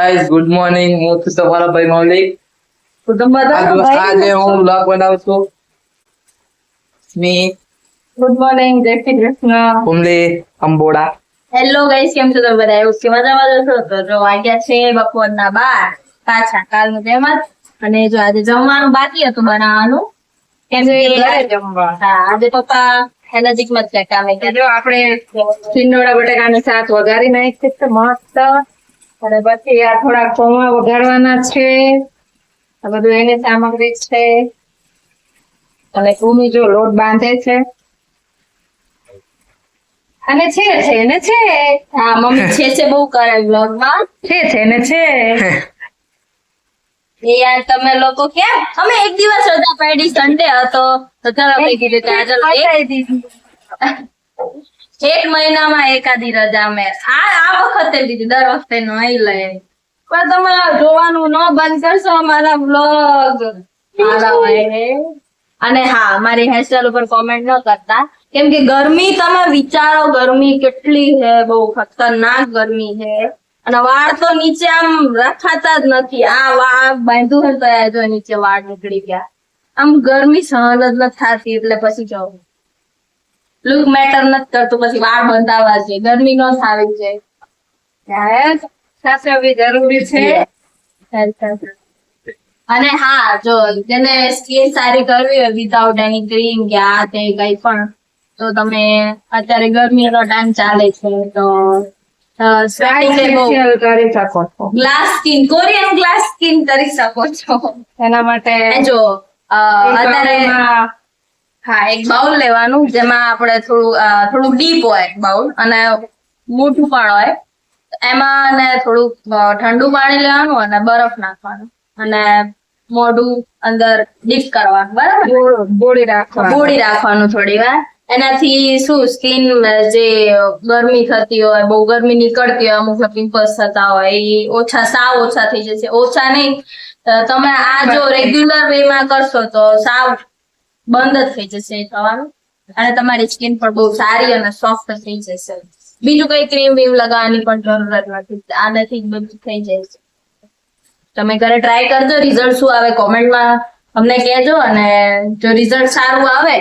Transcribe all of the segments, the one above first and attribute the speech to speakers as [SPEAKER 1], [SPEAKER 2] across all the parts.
[SPEAKER 1] Guys good morning હું છું તમારા ભાઈ મૌલિક
[SPEAKER 2] તો તમે
[SPEAKER 1] આજે હું બ્લોગ બનાવું છું સ્મી
[SPEAKER 2] ગુડ મોર્નિંગ, જય શ્રી કૃષ્ણ.
[SPEAKER 1] કુમલી અંબોડા
[SPEAKER 2] હેલો ગાઈસ, કેમ છો તમે બધા? એવું કે મજામાં છો? તો જો વાગ્યા છે બપોરના 12 પાછા કાલનું જેમ જ. અને જો આજે જમવાનું બાકી હતું બનાવવાનું, કેમ કે હા આજે પપ્પા એનર્જીમાં જ કામે કે જો આપણે ટીંડોળા બટાકાનું શાક વઘારી નાખીએ છે મસ્ત. અને પછી આ થોડા પૌવા વઘારવાના છે. આ બધું એની સામગ્રી છે. અને ભૂમિ જો લોટ બાંધે છે. અને છે ને છે હા મમ્મી છે બહુ કરે બ્લોગમાં છે ને છે યાર તમે લોકો કેમ અમે એક દિવસ રજા પાડી સન્ડે હતો તો ચાલો આપણે કીધું કે આજે એક મહિનામાં એકાદી રજા અમે આ વખતે લીધી, દર વખતે નહીં લે. પણ તમે જોવાનું ન બંધ કરશો અમારા બ્લોગ. અને હા મારી હેરસ્ટાઈલ ઉપર કોમેન્ટ ન કરતા, કેમ કે ગરમી તમે વિચારો, ગરમી કેટલી છે, બહુ ખતરનાક ગરમી છે. અને વાળ તો નીચે આમ રખાતા જ નથી. આ વાળ બાંધ્યું હોય તો આ જો નીચે વાળ નીકળી ગયા. આમ ગરમી સહન જ નથી થતી, એટલે પછી જો લુક મેટર નથી કરતું, પછી વાળ બંધાવા છે. ગરમી ન થાવી છે સાચવવી જરૂરી છે. અને હા જો જેને સ્કિન સારી કરવી હોય વિધાઉટ એની ક્રીમ કે આ તે કઈ પણ, તો તમે અત્યારે ગરમીનો ટાઈમ ચાલે છે તો કરી શકો છો. Glass skin, Korean glass skin કરી શકો છો. એના માટે જો અત્યારે હા એક બાઉલ લેવાનું, જેમાં આપણે થોડું ડીપ હોય બાઉલ અને મોટું પણ હોય. એમાં ને થોડુંક ઠંડુ પાણી લેવાનું અને બરફ નાખવાનું અને મોઢું અંદર ડીપ કરવાનું, બરાબર? બોળી રાખવાનું થોડી વાર. એનાથી શું સ્કિન જે ગરમી થતી હોય, બહુ ગરમી નીકળતી હોય, અમુક પિમ્પલ્સ થતા હોય એ સાવ ઓછા થઈ જશે. ઓછા નહીં, તમે આ જો રેગ્યુલર વે માં કરશો તો સાવ બંધ જ થઈ જશે થવાનું. અને તમારી સ્કિન પણ બહુ સારી અને સોફ્ટ થઈ જશે. બીજું કઈ ક્રીમ વીમ લગાવવાની પણ જરૂરત નથી, આનાથી જ બધું થઈ જાય છે. તમે ઘરે ટ્રાય કરજો, રિઝલ્ટ શું આવે કોમેન્ટમાં અમને કહેજો. અને જો રિઝલ્ટ સારું આવે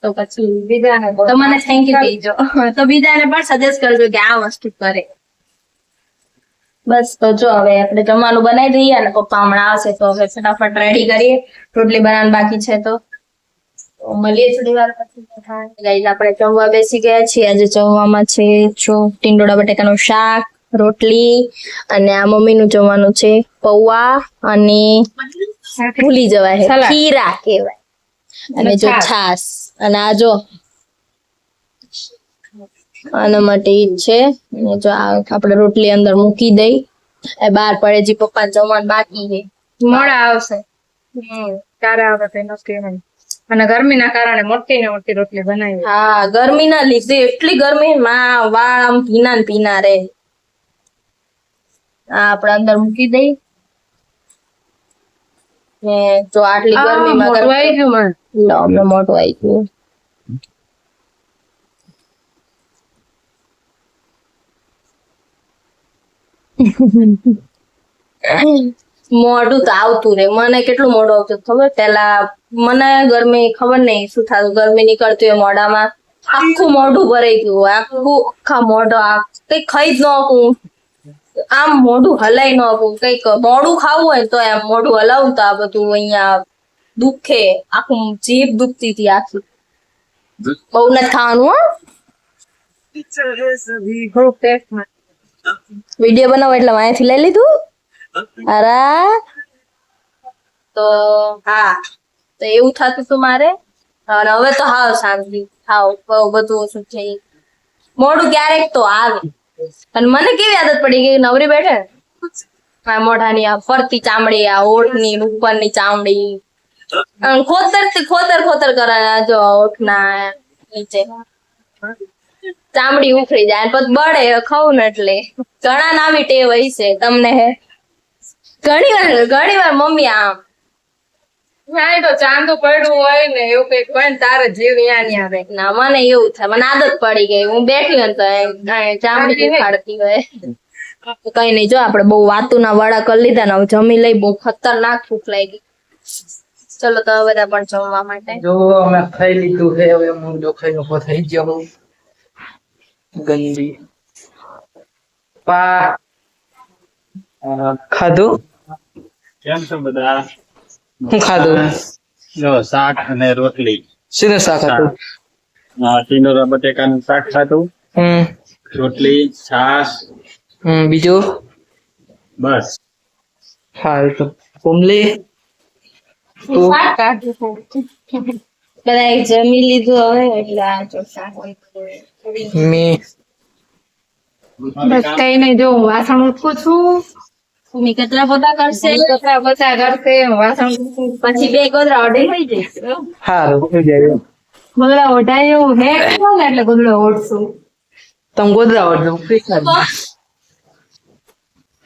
[SPEAKER 2] તો પછી બીજાને તો મને થેન્ક યુ કહેજો, તો બીજાને પણ સજેસ્ટ કરજો કે આ વસ્તુ કરે. બસ તો જો હવે આપણે જમવાનું બનાવી દઈએ અને પપ્પા હમણાં આવશે તો હવે ફટાફટ રેડી કરીએ. રોટલી બનાવવાની બાકી છે તો મળીએ થોડી વાર પછી. ગાઈસ આપણે જમવા બેસી ગયા છીએ. આજે જમવામાં છે જો ટીંડોળા બટાકાનું શાક, રોટલી, અને આ મમ્મીનું જમવાનું છે પૌવા અને ભૂલી જવાય ખીરા કહેવાય, અને જો છાસ. અને આ જો આના માટે ઈ છે. અને જો આપણે રોટલી અંદર મૂકી દઈ, એ બહાર પડે જી પપ્પા જમવાનું બાકી છે, મોડા આવશે. ક્યારે આવે તેનો કહેવાય. અને ગરમીના કારણે મોટી ને મોટી રોટલી બનાવી. હા ગરમીના લીધે એટલી ગરમી માં વાળ આમ ભીના ને ભીના રહે. આપણે અંદર મૂકી દઈ ને જો આટલી ગરમીમાં મોટું આવી ગયું. મોઢું તો આવતું રે. મને કેટલું મોઢું આવતું ખબર? પેલા મને ગરમી ખબર નહીં શું થતું, ગરમી નીકળતી હોય મોઢામાં, આખું મોઢું ભરાઈ ગયું હોય, આખા મોઢા કઈ ખાઈ જ ન આપું, આમ મોઢું હલાઈ ન આપું. કઈક મોઢું ખાવું હોય તો એમ મોઢું હલાવું તો આ બધું અહીંયા દુખે, આખું જીભ દુખતી હતી આખી. બહુ નથી ખાવાનું હો. વિડીયો બનાવો એટલે અહીંયાથી લઈ લીધું. અરે તો હા, તો એવું થતું હતું મારે. અને હવે તો હાવ શાંતિ, હાવ બધું ઓછું થઈ. મોઢું ક્યારેક તો આવે. અને મને કેવી આદત પડી ગઈ, નવરી બેઠે આ મોઢાની આ ફરતી ચામડી, આ ઓઠની ઉપરની ચામડી ખોતર કરે. જો ઓઠના નીચે ચામડી ઉખડી જાય પછી બળે ખાવું ને, એટલે ઘણા નામી ટેવ હોય છે. તમને હે ઘણી વાર મમ્મી આમ તો ચાંદુ પડ્યું હોય ને એવું કઈક હોય ને તારે જીવ ન્યા રે. ના મને એવું થાય, મને આદત પડી ગઈ. હું બેઠી હોય તો ચામડી ઉખાડતી હોય. કઈ નહીં, જો આપણે બહુ વાતુના વડા કરી લીધા ને હવે જમી લઈ. બહુ ખતરનાક ભૂખ લાગી. ચલો તો હવે બધા પણ જમવા માટે.
[SPEAKER 1] જો અમે ખાઈ લીધું છે, હવે હું જો ખાઈને ઉભો થઈ ગયો હું. ગંદી પા ખાધું.
[SPEAKER 3] કેમ છો બધા?
[SPEAKER 1] હું ખાધું.
[SPEAKER 3] જો શાક અને રોટલી.
[SPEAKER 1] શીનું શાક હતું?
[SPEAKER 3] ટીંડોરા બટેકાનું શાક ખાધું, રોટલી, છાશ,
[SPEAKER 1] બીજું?
[SPEAKER 3] બસ.
[SPEAKER 1] હા તો કુમલી તું?
[SPEAKER 2] બધા જમી લીધું હવે એટલે આ જો શાક હોય.
[SPEAKER 1] મેં
[SPEAKER 4] બસ કઈ નહીં, જો હું વાસણ ઉઠું છું.
[SPEAKER 2] ભૂમિ કચરા પોતા કરશે,
[SPEAKER 4] કચરા બચા કરશે, વાસણ ઉઠું.
[SPEAKER 2] પછી બે ગોદરા ઓઢી થઈ જશે.
[SPEAKER 1] હારું થઈ જાય.
[SPEAKER 4] ગોદડા ઓઢાયું હે કીધું ને એટલે ગોદડો ઓઢશું.
[SPEAKER 1] તમે ગોદરા ઓઢો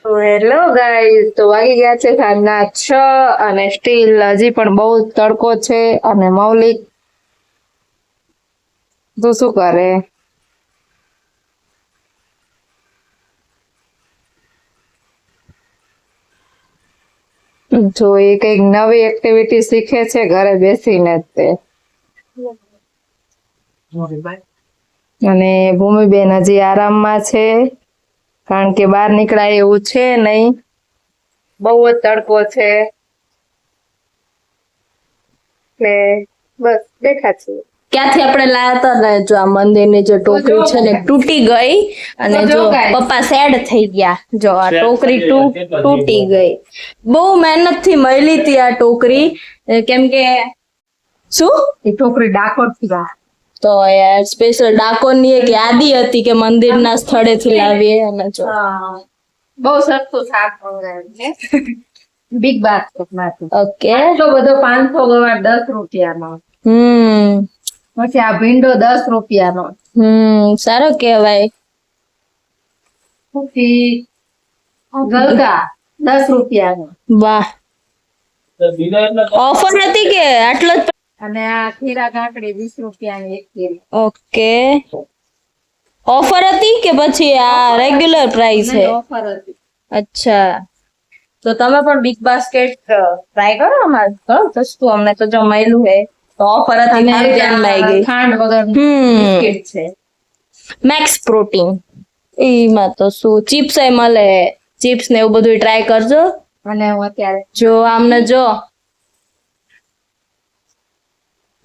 [SPEAKER 4] હેલો ગાઈસ, તો વાગી ગયા છે સાંજના 6 અને સ્ટીલ હજી પણ બહુ તડકો છે. અને મૌલિક તું શું કરે? જો એ કઈક નવી એક્ટિવિટી શીખે છે ઘરે બેસીને જ તે. અને ભૂમિબેન હજી આરામમાં છે કારણ કે બહાર નીકળાય એવું છે નહીં, બહુ જ તડકો છે એટલે બસ બેઠા છીએ.
[SPEAKER 2] ક્યાંથી આપણે લાયા હતા ને, જો આ મંદિરની જે ટોકરી છે ને તૂટી ગઈ અને
[SPEAKER 4] તો
[SPEAKER 2] જો
[SPEAKER 4] જો guys.
[SPEAKER 2] પપ્પા સેડ થઈ ગયા. જો આ ટોકરી તૂટી ગઈ. બહુ મહેનત થી મળી હતી આ ટોકરી, કેમ કે શું
[SPEAKER 4] એ છોકરી ડાકોર થી
[SPEAKER 2] તો યાર સ્પેશિયલ ડાકોરની એક યાદી હતી કે મંદિરના સ્થળેથી લાવીએ. અને જો
[SPEAKER 4] બહુ સસ્તું શાક છે, બિગ બાસ્કેટ માંથી.
[SPEAKER 2] ઓકે,
[SPEAKER 4] એટલો બધો 500 ગવાર 10 રૂપિયાનો, પછી આ ભીંડો 10 રૂપિયાનો,
[SPEAKER 2] સારો કહેવાય.
[SPEAKER 4] પછી ગલકા 10 રૂપિયાનો,
[SPEAKER 2] વાહ, ઓફર હતી કે આટલો જ?
[SPEAKER 4] અને આ ખીરા કાકડી 20 રૂપિયાની એક કેરી.
[SPEAKER 2] ઓકે, ઓફર હતી કે પછી આ રેગ્યુલર પ્રાઇસ છે?
[SPEAKER 4] ઓફર હતી.
[SPEAKER 2] અચ્છા, તો તમે પણ બિગ બાસ્કેટ ટ્રાય કરો. અમારે ઘણું સસ્તું, અમને તો જો મળ્યું હે તો ઓફર હતી,
[SPEAKER 4] અને
[SPEAKER 2] મારે ધ્યાનમાં આવી ગઈ.
[SPEAKER 4] ખાંડ વગર બિસ્કિટ છે.
[SPEAKER 2] મેક્સ પ્રોટીન, એમાં તો શું ચિપ્સ એ મળે, ચિપ્સ ને એવું બધું ટ્રાય કરજો.
[SPEAKER 4] અને હું અત્યારે
[SPEAKER 2] જો આમને જો,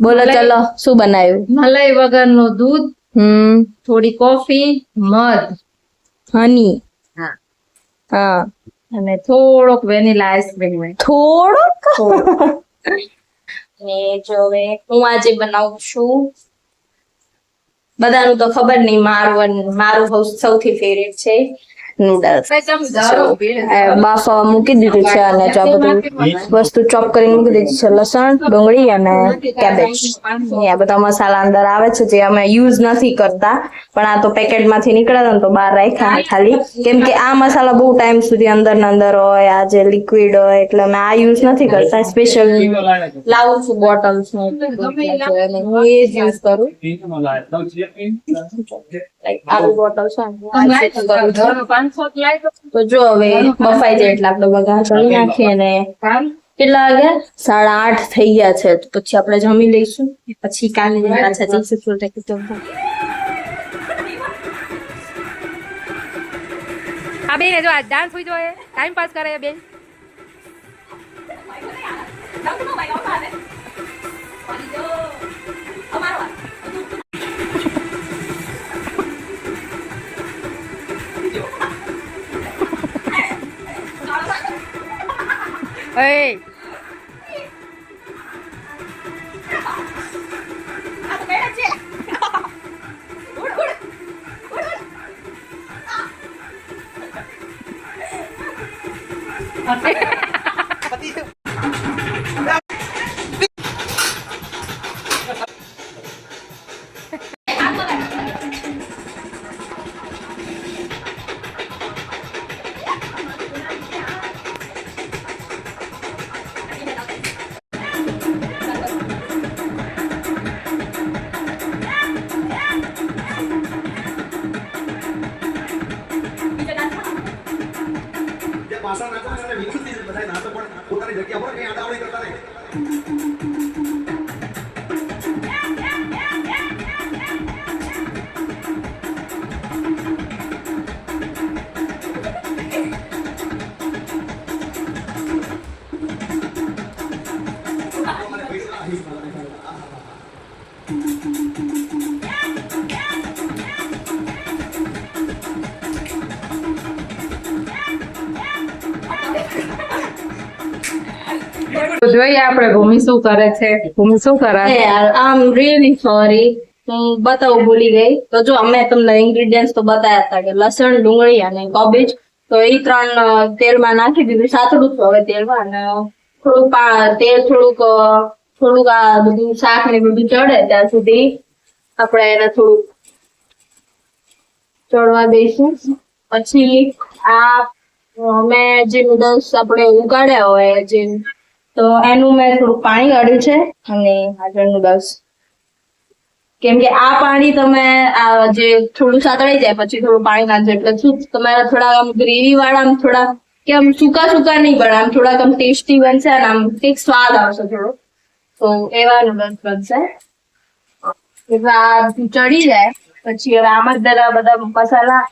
[SPEAKER 2] બોલો ચલો શું બનાવ્યું?
[SPEAKER 4] મલાઈ વગરનું દૂધ, થોડી કોફી, મધ,
[SPEAKER 2] હની,
[SPEAKER 4] હા,
[SPEAKER 2] હા,
[SPEAKER 4] અને થોડોક વેનીલા આઈસ્ક્રીમ.
[SPEAKER 2] થોડોક. ને જો હવે હું આજે બનાવું છું, બધાનું તો ખબર નહીં, મારું સૌથી ફેવરેટ છે નૂડલ્સ. બાફવા મૂકી દીધું છે અને જો આ બધું વસ્તુ ચોપ કરીને મૂકી દીધી છે, લસણ, ડુંગળી અને કેબેજ. આ બધા મસાલા અંદર આવે છે જે અમે યુઝ નથી કરતા, પણ આ તો પેકેટ માંથી નીકળ્યા ને તો બહાર રાખ્યા ખાલી, કેમ કે આ મસાલા બહુ ટાઈમ સુધી અંદર ને અંદર હોય, આ જે લિક્વિડ હોય, એટલે અમે આ યુઝ નથી કરતા. સ્પેશિયલ લાવું છું બોટલ્સ હું એ જ યુઝ કરું. આવી બોટલ છે તો જો હવે બફાઈ જાય એટલે આપણે વઘાર કરી નાખીએ. અને કેટલા વાગ્યા? 8:30 થઈ ગયા છે, તો પછી આપણે જમી લઈશું, પછી કાલે પાછા જઈશું.
[SPEAKER 4] આ બેન જો આ ડાન્સ હોય જોઈએ, ટાઈમ પાસ કરે બેન. Hey. તો જોઈએ આપણે ભૂમિ શું કરે છે. ભૂમિ શું કરે?
[SPEAKER 2] આમ રિયલી સોરી, હું બતાવું ભૂલી ગઈ. તો જો અમે તમને ઇન્ગ્રેડિયન્ટ્સ તો બતાવ્યા હતા કે લસણ, ડુંગળી અને કોબીજ. તો એ 3 તેલમાં નાખી દીધું, સાતડું છું હવે તેલમાં. અને થોડુંક તેલ થોડુંક આ બધું શાક ને બધું ચડે ત્યાં સુધી આપણે એને થોડુંક ચડવા દઈશું. પછી આ મેં જે નૂડલ્સ આપણે ઉગાડ્યા હોય તો એનું મેં થોડુંક પાણી કાઢ્યું છે. અને આ નૂડલ્સ, કેમ કે આ પાણી તમે જે થોડું સાતળાઈ જાય પછી થોડું પાણી નાખજો એટલે શું તમારા થોડા આમ ગ્રેવી વાળા આમ થોડા કે આમ સૂકા નહીં બને, આમ થોડાક આમ ટેસ્ટી બનશે અને આમ કંઈક સ્વાદ આવશે થોડો. તો એવા નૂડલ્સ બનશે. એટલે આ ચડી જાય પછી હવે આમાં જ બધા મસાલા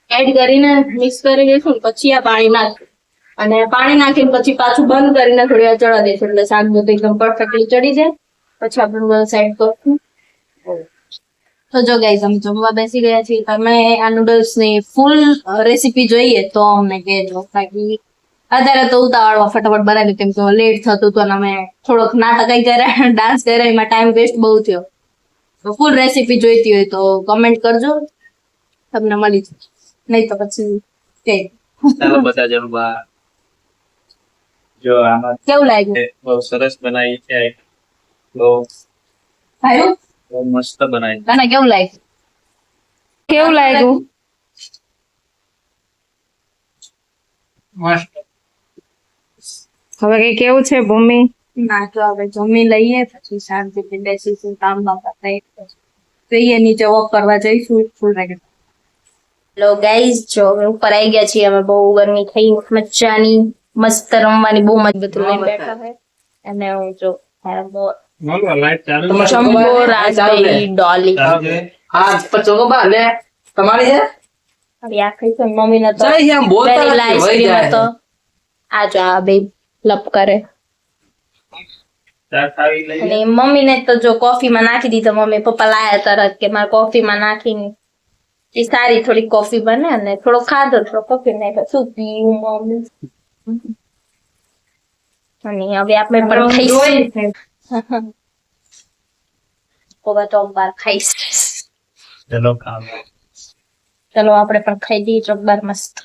[SPEAKER 2] એડ કરીને મિક્સ કરી દઈશું. પછી આ પાણી નાખીશું અને પાણી નાખીને પછી પાછું બંધ કરીને થોડી વાર ચડા દઈશું એટલે શાક બધું એકદમ પરફેક્ટલી ચડી જાય. પછી આપણે નૂડલ્સ એડ કરશું. તો જો ગાઈઝ અમે જમવા બેસી ગયા છીએ. તમે આ નૂડલ્સ ની ફૂલ રેસીપી જોઈએ તો અમને કહેજો. બાકી અત્યારે તો ઉતાવળમાં ફટાફટ બનાવી, કેમ કે લેટ થતું હતું અને અમે થોડોક નાટક કર્યા, ડાન્સ કર્યા, એમાં ટાઈમ વેસ્ટ બહુ થયો. તો ફૂલ રેસીપી જોઈતી હોય તો કમેન્ટ કરજો, તમને મળી જશે. નહીં તો પછી
[SPEAKER 3] ચાલો બધા જમવા. જો આમાં
[SPEAKER 2] કેવું લાગ્યું?
[SPEAKER 3] બહુ સરસ બનાવી છે. બહુ મસ્ત બનાવી.
[SPEAKER 2] તને કેવું લાગ્યું?
[SPEAKER 4] કેવું લાગ્યું?
[SPEAKER 1] મસ્ત.
[SPEAKER 4] હવે કઈ કેવું છે ભૂમિ?
[SPEAKER 2] ના તો હવે જમી લઈએ પછી શાંતિથી બેસીશું, કામ બામ પતાવી જઈએ નીચે વોક કરવા જઈશું. હેલો ગાઈઝ, જો અમે ઉપર આવી ગયા છીએ. અમે બહુ ગરમી થઈ, મજાની મસ્ત રમવાની બહુ મજા બધું લઈને બેઠા છે. અને હું જો
[SPEAKER 3] લાઈટ ચાલુ
[SPEAKER 2] જમ્બો રાસબેરી ડોલી
[SPEAKER 1] હા પચોકો બા લે તમારી છે.
[SPEAKER 2] હવે આ ખાઈ છે. મમ્મીને તો
[SPEAKER 1] ચાલ એમ બોલતા
[SPEAKER 2] વેનીલા
[SPEAKER 1] નથી, વહી
[SPEAKER 2] આઈસ્ક્રીમ
[SPEAKER 1] જાય.
[SPEAKER 2] હતો. આ જો આ બે લપ કરે.
[SPEAKER 3] ચા ખાવી લઈએ.
[SPEAKER 2] અને મમ્મીને તો જો કોફીમાં નાખી દીધો. મમ્મી પપ્પા લાયા તરત કે મારે કોફીમાં નાખીને એ સારી થોડી કોફી બને. અને થોડો ખાધો, થોડો કોફી નાખ્યો. શું પીવું મમ્મી? અને હવે આપણે પણ ખાઈશું. હવે તો બાર ખાઈશ.
[SPEAKER 3] ચલો ખાવ.
[SPEAKER 2] ચલો આપણે પણ ખાઈ દઈએ ચોકબાર મસ્ત.